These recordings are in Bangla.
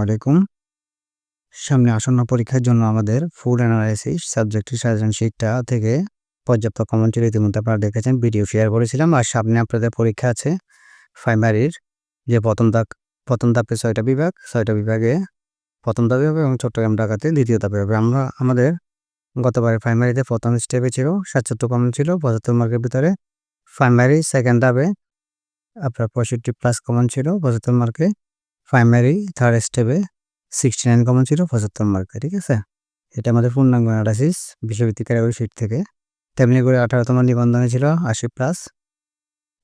আলাইকুম। সামনে আসন্ন পরীক্ষার জন্য আমাদের ফুড অ্যানালাইসিস সাবজেক্টের সাজেশন শিটটা থেকে পর্যাপ্ত কমেন্টের ইতিমধ্যে আপনারা দেখেছেন, ভিডিও শেয়ার করেছিলাম। আর সামনে আপনাদের পরীক্ষা আছে প্রাইমারির, যে প্রথম ধাপে ৬টা বিভাগ, ৬টা বিভাগে প্রথম ধাপে হবে এবং চট্টগ্রাম ঢাকাতে দ্বিতীয় ধাপে হবে। আমাদের গতবারে প্রাইমারিতে প্রথম স্টেপে ছিল ৭৭ কমন ছিল ৭৫ মার্কের ভিতরে। প্রাইমারি সেকেন্ড ধাপে আপনার ৬৫+ কমন ছিল ৭৫ মার্কে। প্রাইমারি থার্ড স্টেপে 69 কমন ছিল ৭৫ মার্কে। ঠিক আছে, এটা আমাদের পূর্ণাঙ্গ অ্যানালাইসিস বিশ্বভিত্তিক ক্যাটাগরি শিট থেকে। তেমনি করে 18তম নিবন্ধনে ছিল 80+,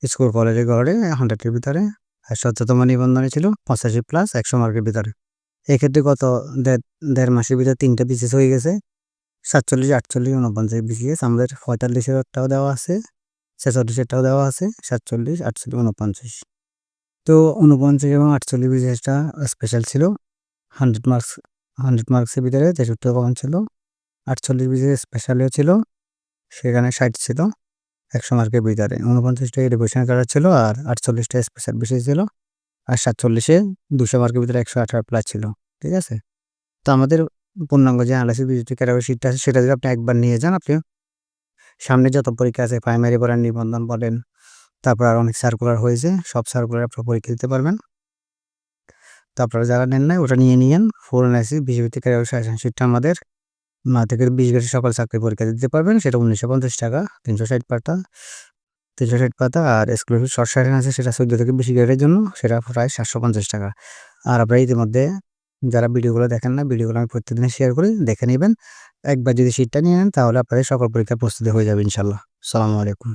স্কুল কলেজে গড়ে 100-এর ভিতরে। আর 17তম নিবন্ধনে ছিল 85+, 100 মার্কের ভিতরে। এক্ষেত্রে গত দেড় মাসের ভিতরে 3টা বিসিএস হয়ে গেছে, 47, 48, 49 বিসিএস। আমাদের 45-এরটাও দেওয়া আছে, 46-এরটাও দেওয়া আছে, 47, 48, 49। তো 49 এবং 48 বিসিএসটা স্পেশাল ছিল। 100 মার্কসের ভিতরে 63 কমন ছিল। 48 বিসিএস স্পেশালও ছিল, সেখানে 60 ছিল 100 মার্কের ভিতরে। 49টা এডুকেশন কালার ছিল, আর 48টা স্পেশাল বিষয় ছিল, আর 47-এ 200 মার্কের ভিতরে 118+ ছিল। ঠিক আছে, তো আমাদের পূর্ণাঙ্গ যে অ্যানালাইসিস বিশ্বভিত্তিক ক্যাটাগরি শিটটা আছে, সেটা যদি আপনি একবার নিয়ে যান, আপনি সামনে যত পরীক্ষা আছে, প্রাইমারি বলেন, নিবন্ধন বলেন, তারপর আর অনেক সার্কুলার হয়েছে, সব সার্কুলার আপনারা পরীক্ষা দিতে পারবেন। তো আপনারা যারা নেন নাই ওটা নিয়ে নিয়েন। ফুড অ্যানালাইসিস বিশ্বভিত্তিক ক্যাটাগরি সাজেশন শিটটা আমাদের 9 থেকে 20 গ্রেডের সকল চাকরি পরীক্ষা দিতে পারবেন। সেটা 1950 টাকা, 360 পাতা। আর এক্সক্লুসিভ শর্ট সাজেশন আছে, সেটা 14 থেকে 20 গ্রেডের জন্য, সেটা প্রায় 750 টাকা। আর আপনারা ইতিমধ্যে যারা ভিডিওগুলো দেখেন না, ভিডিওগুলো আমি প্রত্যেকদিন শেয়ার করি, দেখে নেবেন। একবার যদি শিটটা নিয়ে নেন, তাহলে আপনাদের সকল পরীক্ষার প্রস্তুতি হয়ে যাবে ইনশাল্লাহ। আসসালামু আলাইকুম।